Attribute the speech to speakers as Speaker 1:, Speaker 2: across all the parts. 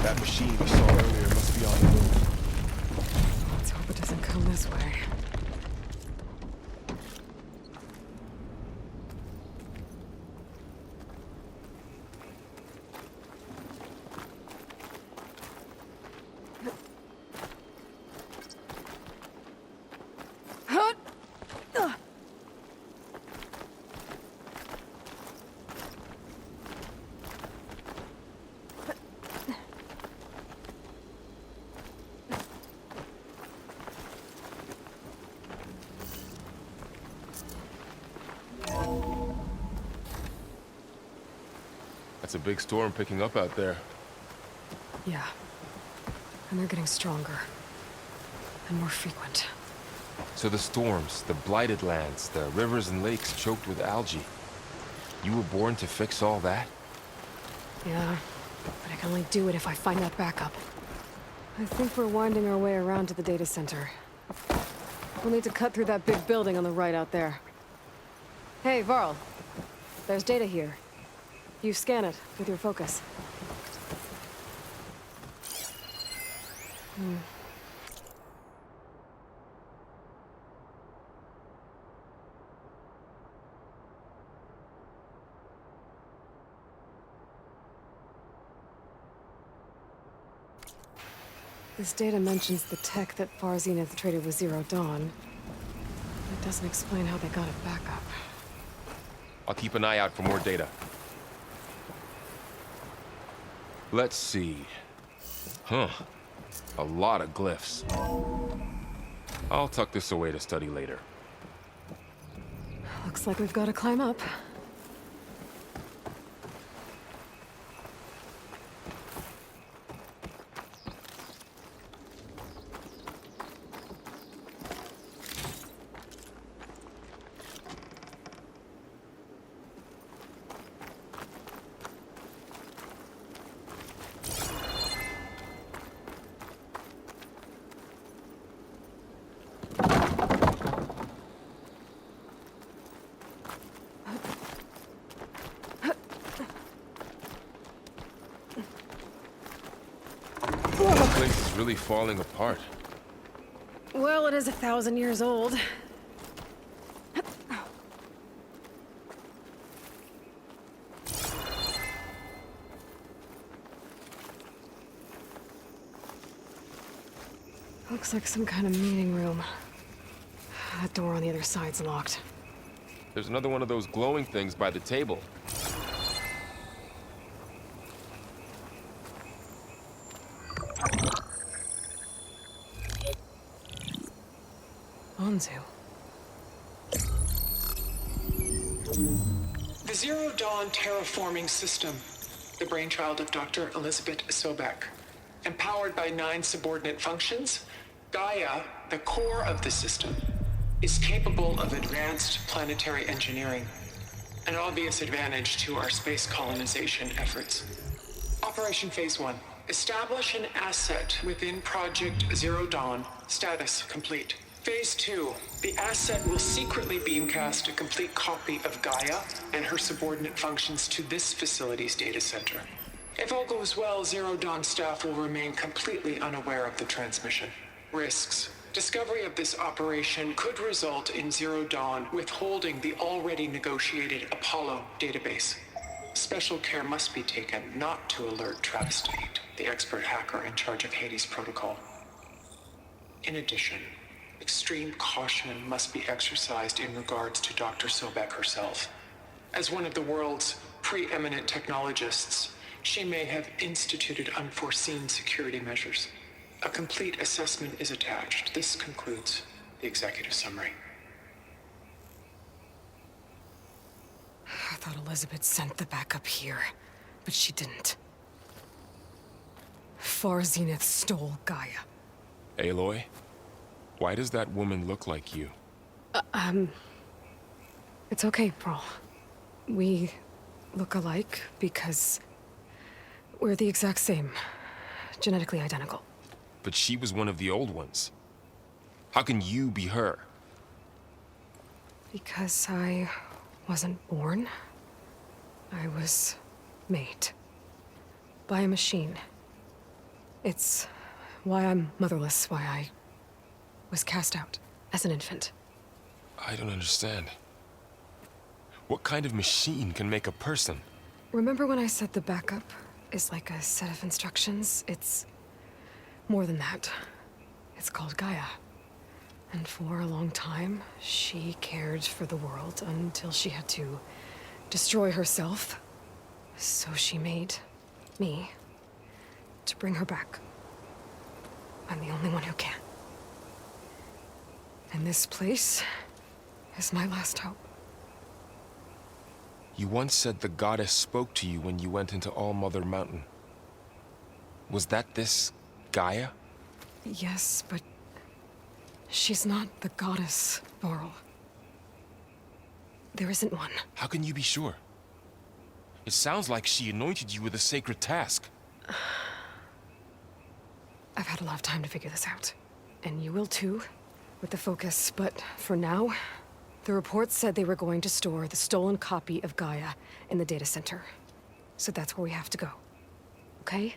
Speaker 1: That machine we saw earlier must be on the move.
Speaker 2: Let's hope it doesn't come this way.
Speaker 1: That's a big storm picking up out there.
Speaker 2: Yeah. And they're getting stronger. And more frequent.
Speaker 1: So the storms, the blighted lands, the rivers and lakes choked with algae. You were born to fix all that?
Speaker 2: Yeah. But I can only do it if I find that backup. I think we're winding our way around to the data center. We'll need to cut through that big building on the right out there. Hey, Varl. There's data here. You scan it with your focus. This data mentions the tech that Zenith traded with Zero Dawn. It doesn't explain how they got it back up.
Speaker 1: I'll keep an eye out for more data. Let's see. Huh. A lot of glyphs. I'll tuck this away to study later.
Speaker 2: Looks like we've got to climb up.
Speaker 1: The place is really falling apart.
Speaker 2: Well, it is 1,000 years old. Looks like some kind of meeting room. That door on the other side's locked.
Speaker 1: There's another one of those glowing things by the table.
Speaker 2: Anzu.
Speaker 3: The Zero Dawn terraforming system, the brainchild of Dr. Elizabeth Sobek. Empowered by 9 subordinate functions, Gaia, the core of the system, is capable of advanced planetary engineering, an obvious advantage to our space colonization efforts. Operation Phase 1. Establish an asset within Project Zero Dawn. Status complete. Phase 2. The asset will secretly beamcast a complete copy of Gaia and her subordinate functions to this facility's data center. If all goes well, Zero Dawn staff will remain completely unaware of the transmission. Risks. Discovery of this operation could result in Zero Dawn withholding the already negotiated Apollo database. Special care must be taken not to alert Travis Tate, the expert hacker in charge of Hades Protocol. In addition, extreme caution must be exercised in regards to Dr. Sobek herself. As one of the world's preeminent technologists, she may have instituted unforeseen security measures. A complete assessment is attached. This concludes the executive summary.
Speaker 2: I thought Elizabeth sent the backup here, but she didn't. Zenith stole Gaia.
Speaker 1: Aloy? Why does that woman look like you?
Speaker 2: It's okay, Pearl. We look alike because we're the exact same. Genetically identical.
Speaker 1: But she was one of the old ones. How can you be her?
Speaker 2: Because I wasn't born. I was made. By a machine. It's why I'm motherless, why I was cast out as an infant.
Speaker 1: I don't understand. What kind of machine can make a person?
Speaker 2: Remember when I said the backup is like a set of instructions? It's more than that. It's called Gaia. And for a long time, she cared for the world until she had to destroy herself. So she made me to bring her back. I'm the only one who can. And this place is my last hope.
Speaker 1: You once said the goddess spoke to you when you went into All-Mother Mountain. Was that this Gaia?
Speaker 2: Yes, but she's not the goddess, Varl. There isn't one.
Speaker 1: How can you be sure? It sounds like she anointed you with a sacred task.
Speaker 2: I've had a lot of time to figure this out. And you will too, with the focus. But for now, the reports said they were going to store the stolen copy of Gaia in the data center. So that's where we have to go. Okay?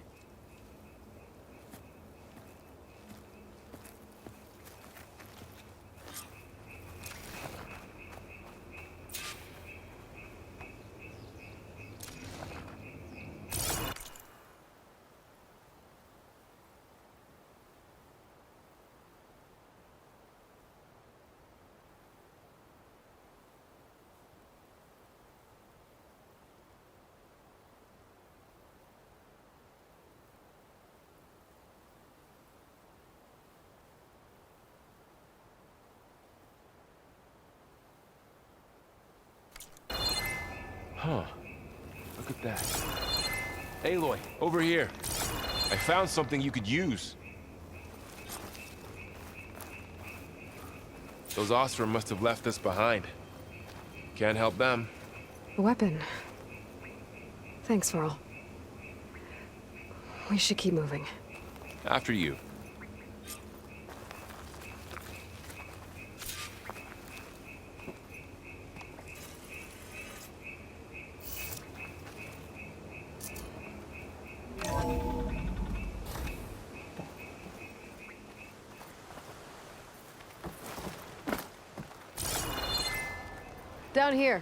Speaker 1: Huh. Look at that. Aloy, over here. I found something you could use. Those Ostrom must have left us behind. Can't help them.
Speaker 2: A weapon. Thanks, Varl. We should keep moving.
Speaker 1: After you.
Speaker 2: Down here.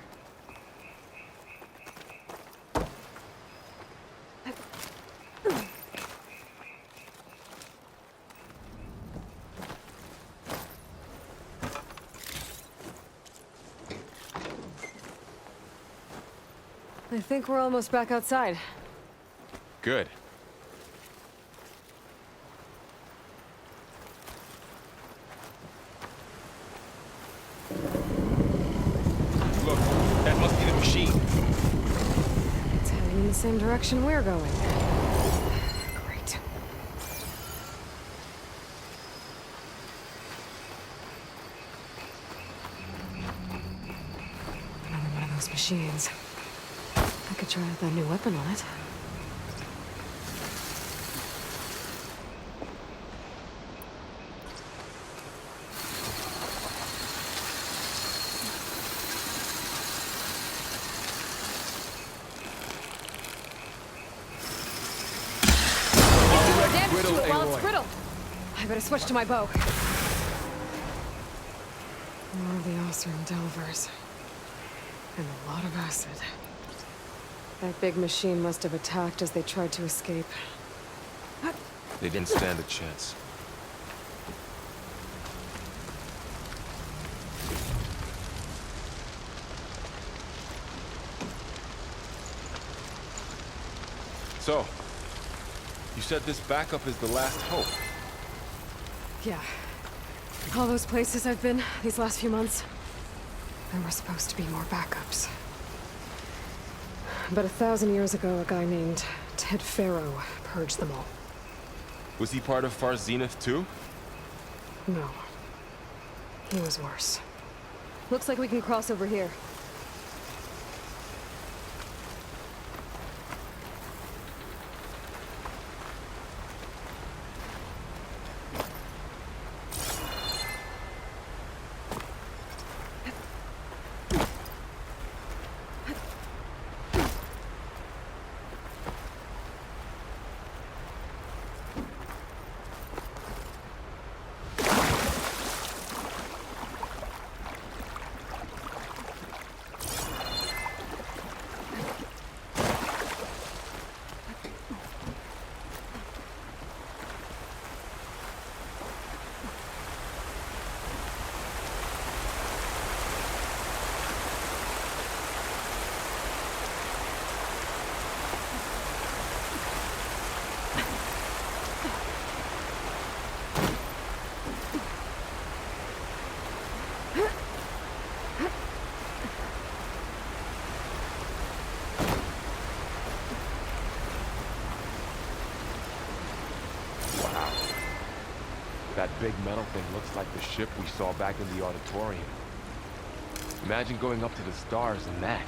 Speaker 2: I think we're almost back outside.
Speaker 1: Good. Look, that must be the machine.
Speaker 2: It's heading in the same direction we're going. Great. Another one of those machines. I could try out that new weapon on it. While it's brittle. I better switch to my bow. More of the Ostrom Delvers. And a lot of acid. That big machine must have attacked as they tried to escape.
Speaker 1: They didn't stand a chance. So, you said this backup is the last hope.
Speaker 2: Yeah. All those places I've been these last few months, there were supposed to be more backups. But 1,000 years ago, a guy named Ted Faro purged them all.
Speaker 1: Was he part of Far Zenith too?
Speaker 2: No. He was worse. Looks like we can cross over here.
Speaker 1: That big metal thing looks like the ship we saw back in the auditorium. Imagine going up to the stars in that.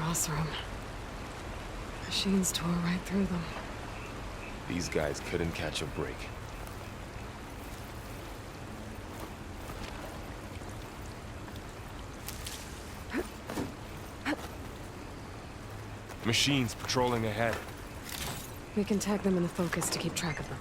Speaker 2: Ross room. Machines tore right through them.
Speaker 1: These guys couldn't catch a break. Machines patrolling ahead.
Speaker 2: We can tag them in the focus to keep track of them.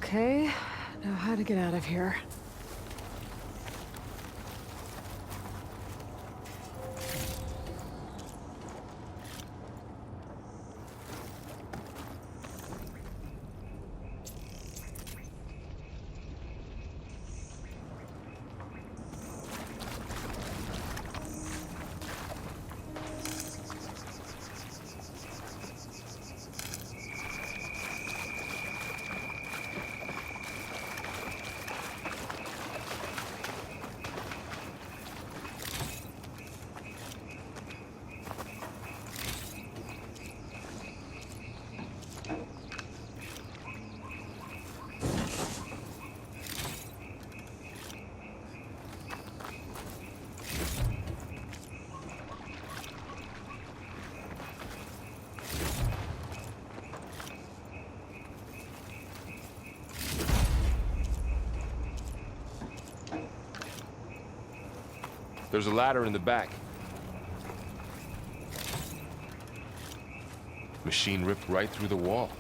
Speaker 2: Okay, now how to get out of here.
Speaker 1: There's a ladder in the back. Machine ripped right through the wall.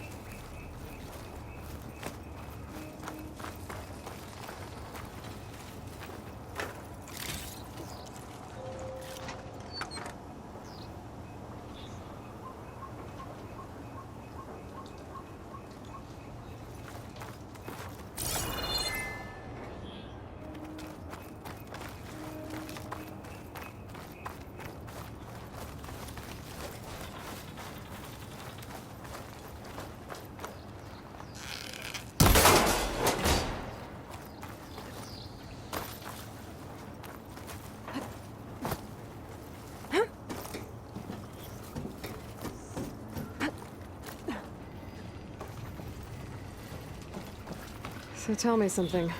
Speaker 1: So tell me something.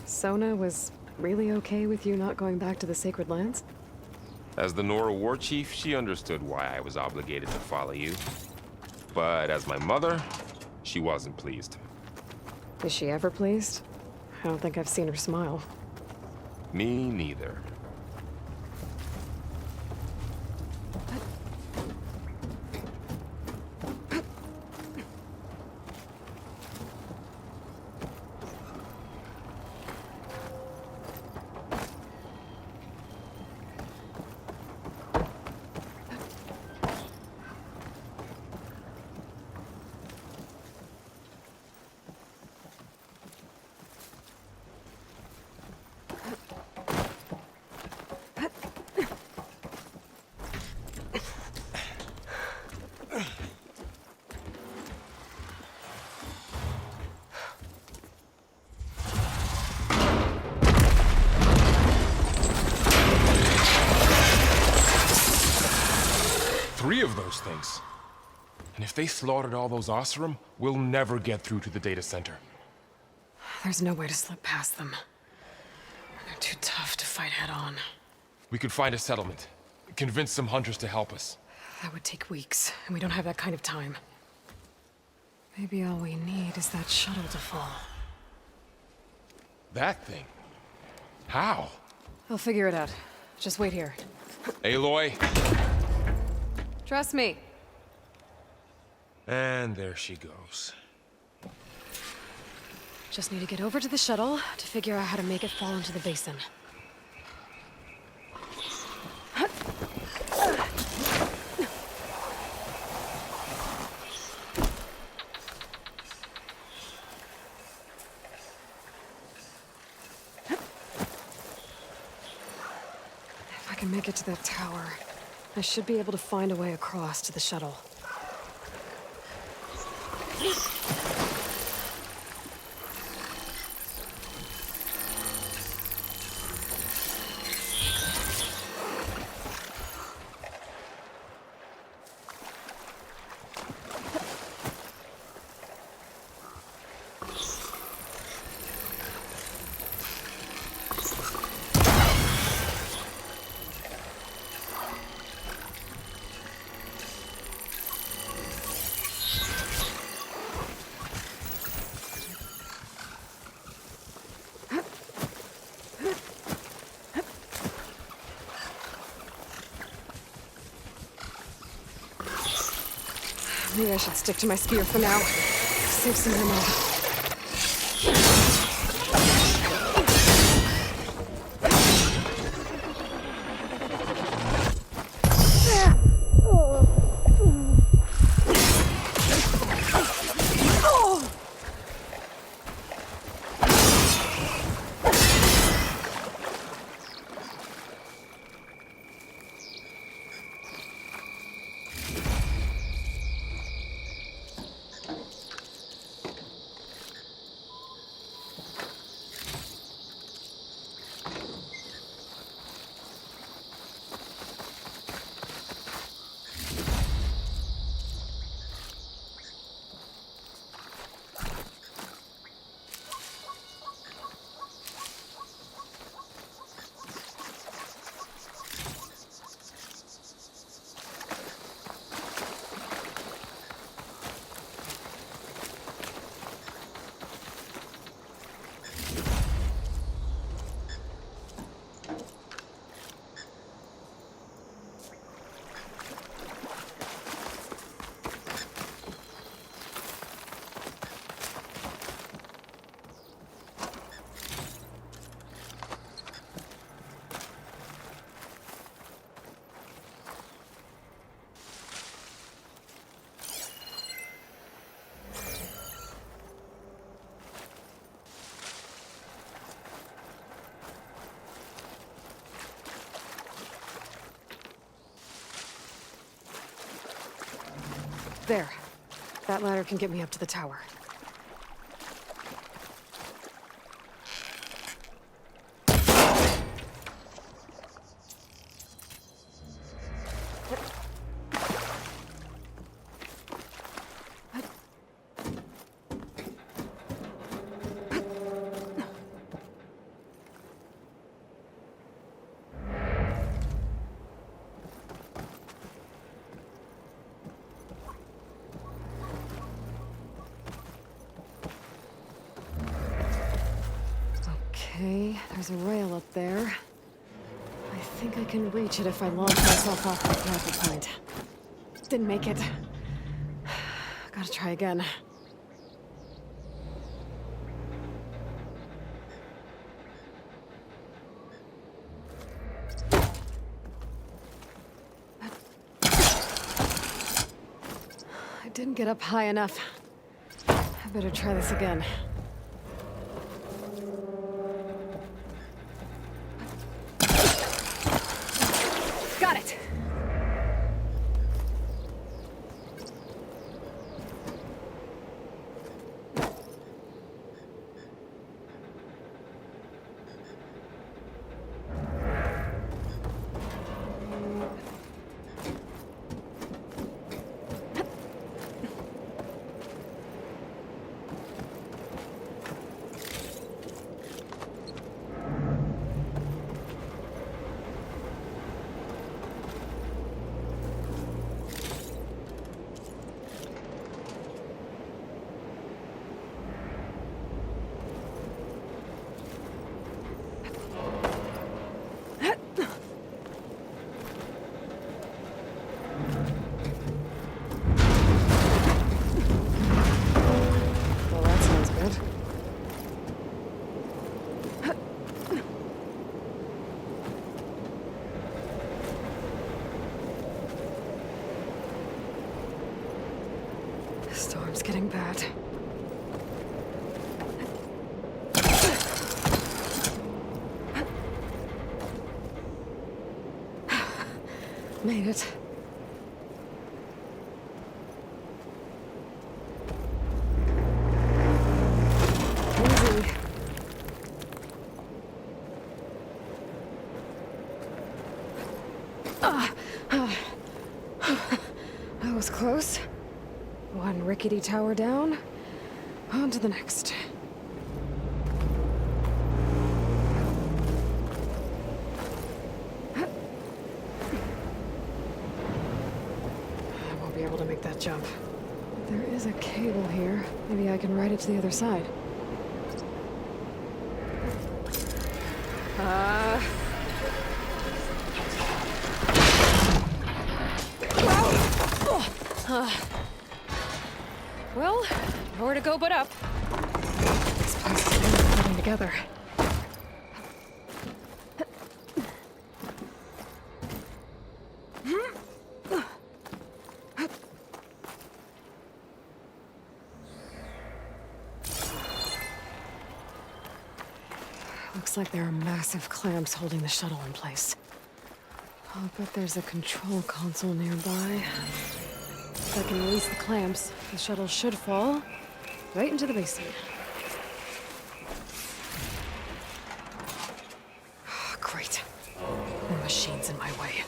Speaker 1: Sona was really okay with you not going back to the Sacred Lands? As the Nora war chief, she understood why I was obligated to follow you. But as my mother, she wasn't pleased.
Speaker 2: Is she ever pleased? I don't think I've seen her smile.
Speaker 1: Me neither.
Speaker 4: 3 of those things. And if they slaughtered all those Oseram, we'll never get through to the data center.
Speaker 2: There's no way to slip past them. They're too tough to fight head-on.
Speaker 4: We could find a settlement. Convince some hunters to help us.
Speaker 2: That would take weeks, and we don't have that kind of time. Maybe all we need is that shuttle to fall.
Speaker 4: That thing? How?
Speaker 2: I'll figure it out. Just wait here.
Speaker 4: Aloy.
Speaker 2: Trust me.
Speaker 4: And there she goes.
Speaker 2: Just need to get over to the shuttle to figure out how to make it fall into the basin. If I can make it to that tower, I should be able to find a way across to the shuttle. Maybe I should stick to my spear for now. Save some ammo. There. That ladder can get me up to the tower. Okay, there's a rail up there. I think I can reach it if I launch myself off the grapple point. Didn't make it. Gotta try again. I didn't get up high enough. I better try this again. Got it! Storm's getting bad. Made it. Easy. That was close. One rickety tower down. On to the next. I won't be able to make that jump. There is a cable here. Maybe I can ride it to the other side. Well, nowhere to go but up. This place is really coming together. Looks like there are massive clamps holding the shuttle in place. I'll bet there's a control console nearby. If I can release the clamps, the shuttle should fall right into the basin. Great. The machine's in my way.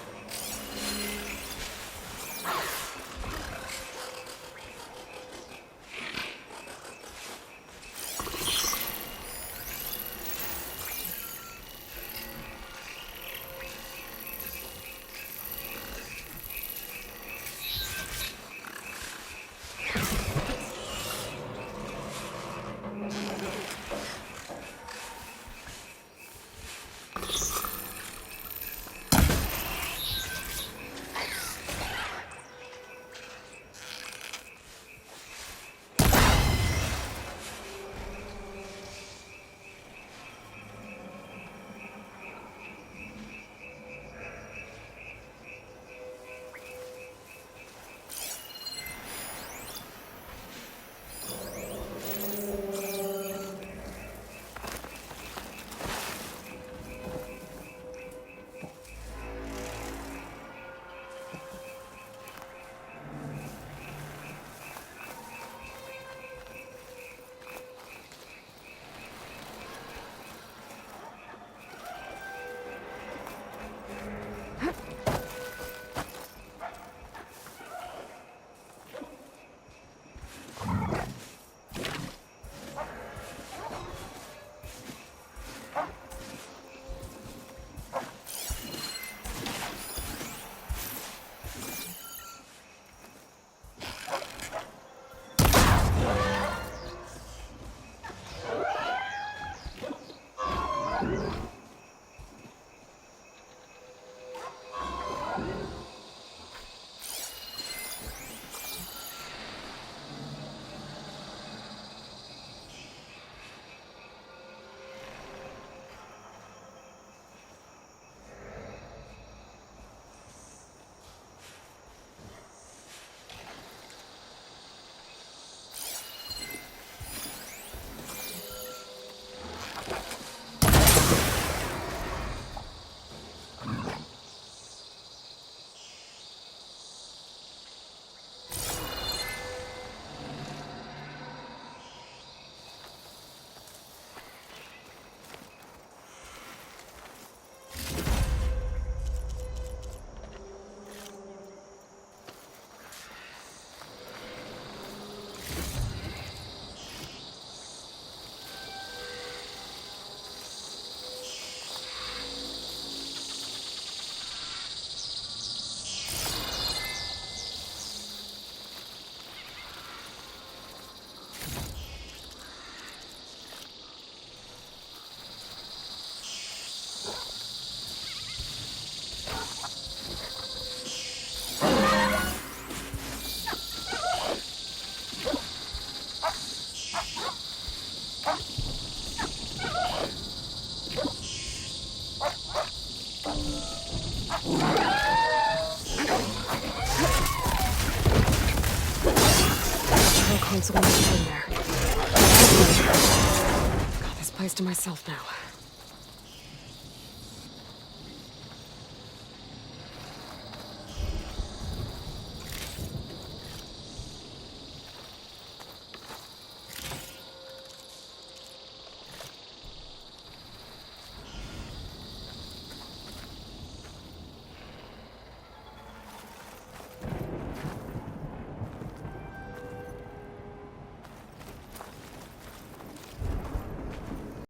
Speaker 2: council when I was in there. Got this place to myself now.